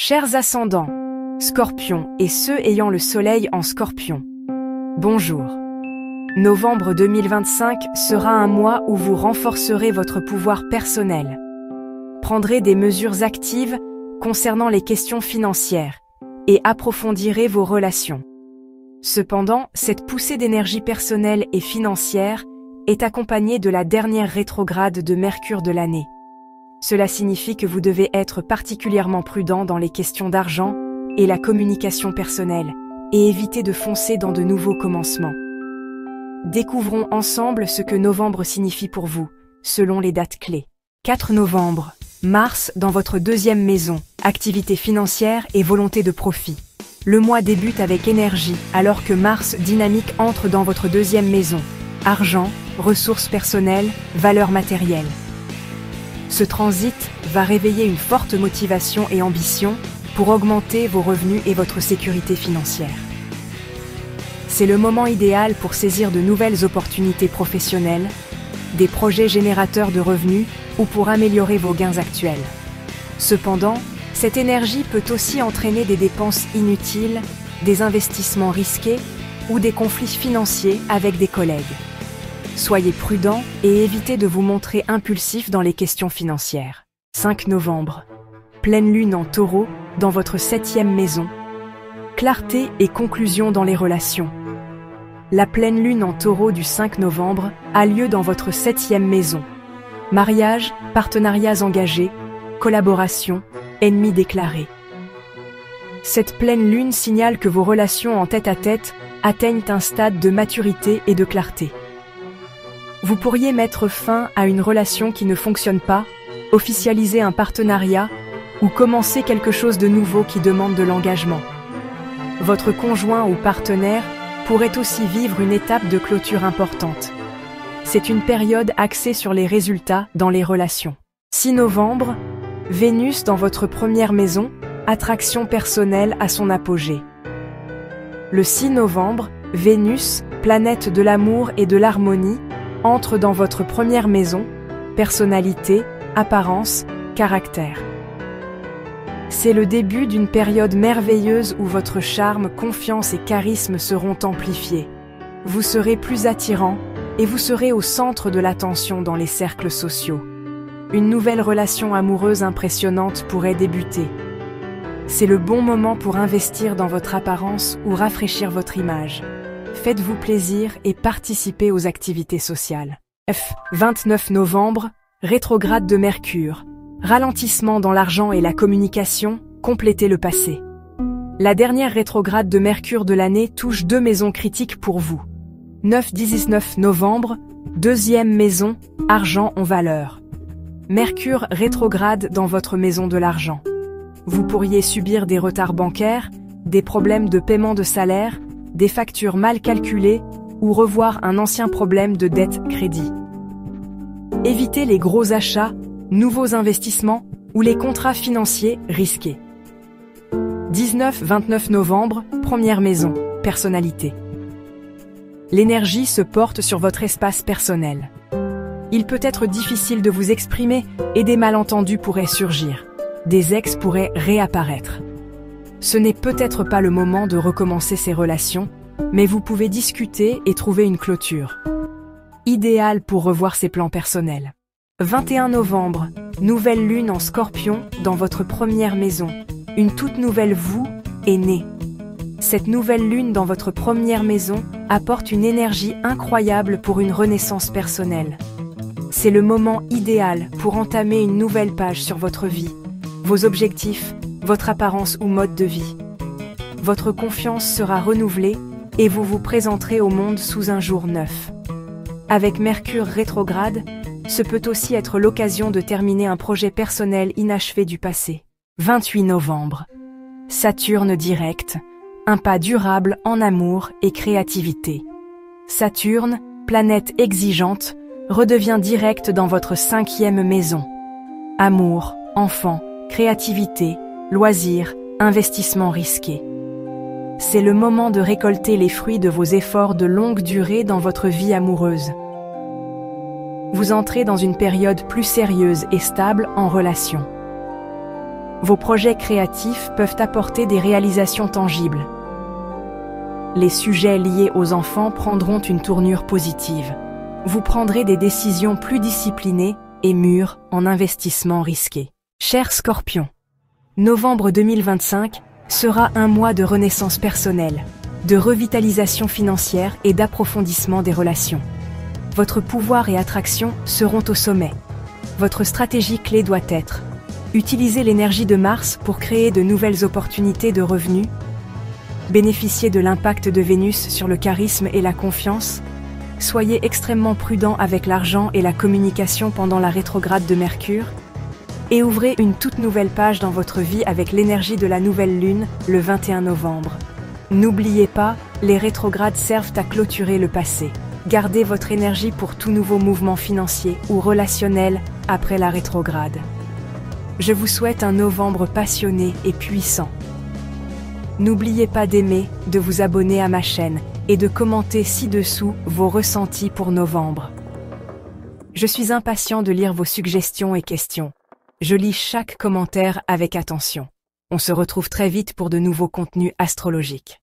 Chers ascendants, Scorpion et ceux ayant le soleil en Scorpion, bonjour. Novembre 2025 sera un mois où vous renforcerez votre pouvoir personnel. Prendrez des mesures actives concernant les questions financières et approfondirez vos relations. Cependant, cette poussée d'énergie personnelle et financière est accompagnée de la dernière rétrograde de Mercure de l'année. Cela signifie que vous devez être particulièrement prudent dans les questions d'argent et la communication personnelle, et éviter de foncer dans de nouveaux commencements. Découvrons ensemble ce que novembre signifie pour vous, selon les dates clés. 4 novembre, Mars dans votre deuxième maison, activité financière et volonté de profit. Le mois débute avec énergie, alors que Mars dynamique entre dans votre deuxième maison. Argent, ressources personnelles, valeurs matérielles. Ce transit va réveiller une forte motivation et ambition pour augmenter vos revenus et votre sécurité financière. C'est le moment idéal pour saisir de nouvelles opportunités professionnelles, des projets générateurs de revenus ou pour améliorer vos gains actuels. Cependant, cette énergie peut aussi entraîner des dépenses inutiles, des investissements risqués ou des conflits financiers avec des collègues. Soyez prudent et évitez de vous montrer impulsif dans les questions financières. 5 novembre. Pleine lune en Taureau, dans votre 7e maison. Clarté et conclusion dans les relations. La pleine lune en Taureau du 5 novembre a lieu dans votre 7e maison. Mariage, partenariats engagés, collaboration, ennemis déclarés. Cette pleine lune signale que vos relations en tête-à-tête atteignent un stade de maturité et de clarté. Vous pourriez mettre fin à une relation qui ne fonctionne pas, officialiser un partenariat ou commencer quelque chose de nouveau qui demande de l'engagement. Votre conjoint ou partenaire pourrait aussi vivre une étape de clôture importante. C'est une période axée sur les résultats dans les relations. 6 novembre, Vénus dans votre première maison, attraction personnelle à son apogée. Le 6 novembre, Vénus, planète de l'amour et de l'harmonie, entre dans votre première maison, personnalité, apparence, caractère. C'est le début d'une période merveilleuse où votre charme, confiance et charisme seront amplifiés. Vous serez plus attirant et vous serez au centre de l'attention dans les cercles sociaux. Une nouvelle relation amoureuse impressionnante pourrait débuter. C'est le bon moment pour investir dans votre apparence ou rafraîchir votre image. Faites-vous plaisir et participez aux activités sociales. 29 novembre, rétrograde de Mercure. Ralentissement dans l'argent et la communication, complétez le passé. La dernière rétrograde de Mercure de l'année touche 2 maisons critiques pour vous. 9-19 novembre, deuxième maison, argent en valeur. Mercure rétrograde dans votre maison de l'argent. Vous pourriez subir des retards bancaires, des problèmes de paiement de salaire, des factures mal calculées ou revoir un ancien problème de dette-crédit. Évitez les gros achats, nouveaux investissements ou les contrats financiers risqués. 19-29 novembre, première maison, personnalité. L'énergie se porte sur votre espace personnel. Il peut être difficile de vous exprimer et des malentendus pourraient surgir. Des ex pourraient réapparaître. Ce n'est peut-être pas le moment de recommencer ces relations, mais vous pouvez discuter et trouver une clôture. Idéal pour revoir ses plans personnels. 21 novembre, nouvelle lune en Scorpion dans votre première maison. Une toute nouvelle vous est née. Cette nouvelle lune dans votre première maison apporte une énergie incroyable pour une renaissance personnelle. C'est le moment idéal pour entamer une nouvelle page sur votre vie, vos objectifs, votre apparence ou mode de vie. Votre confiance sera renouvelée et vous vous présenterez au monde sous un jour neuf. Avec Mercure rétrograde, ce peut aussi être l'occasion de terminer un projet personnel inachevé du passé. 28 novembre. Saturne direct, un pas durable en amour et créativité. Saturne, planète exigeante, redevient direct dans votre 5e maison. Amour, enfant, créativité, loisirs, investissements risqués. C'est le moment de récolter les fruits de vos efforts de longue durée dans votre vie amoureuse. Vous entrez dans une période plus sérieuse et stable en relation. Vos projets créatifs peuvent apporter des réalisations tangibles. Les sujets liés aux enfants prendront une tournure positive. Vous prendrez des décisions plus disciplinées et mûres en investissement risqué. Chers Scorpions, novembre 2025 sera un mois de renaissance personnelle, de revitalisation financière et d'approfondissement des relations. Votre pouvoir et attraction seront au sommet. Votre stratégie clé doit être: utiliser l'énergie de Mars pour créer de nouvelles opportunités de revenus, bénéficier de l'impact de Vénus sur le charisme et la confiance, soyez extrêmement prudent avec l'argent et la communication pendant la rétrograde de Mercure, et ouvrez une toute nouvelle page dans votre vie avec l'énergie de la nouvelle lune le 21 novembre. N'oubliez pas, les rétrogrades servent à clôturer le passé. Gardez votre énergie pour tout nouveau mouvement financier ou relationnel après la rétrograde. Je vous souhaite un novembre passionné et puissant. N'oubliez pas d'aimer, de vous abonner à ma chaîne et de commenter ci-dessous vos ressentis pour novembre. Je suis impatient de lire vos suggestions et questions. Je lis chaque commentaire avec attention. On se retrouve très vite pour de nouveaux contenus astrologiques.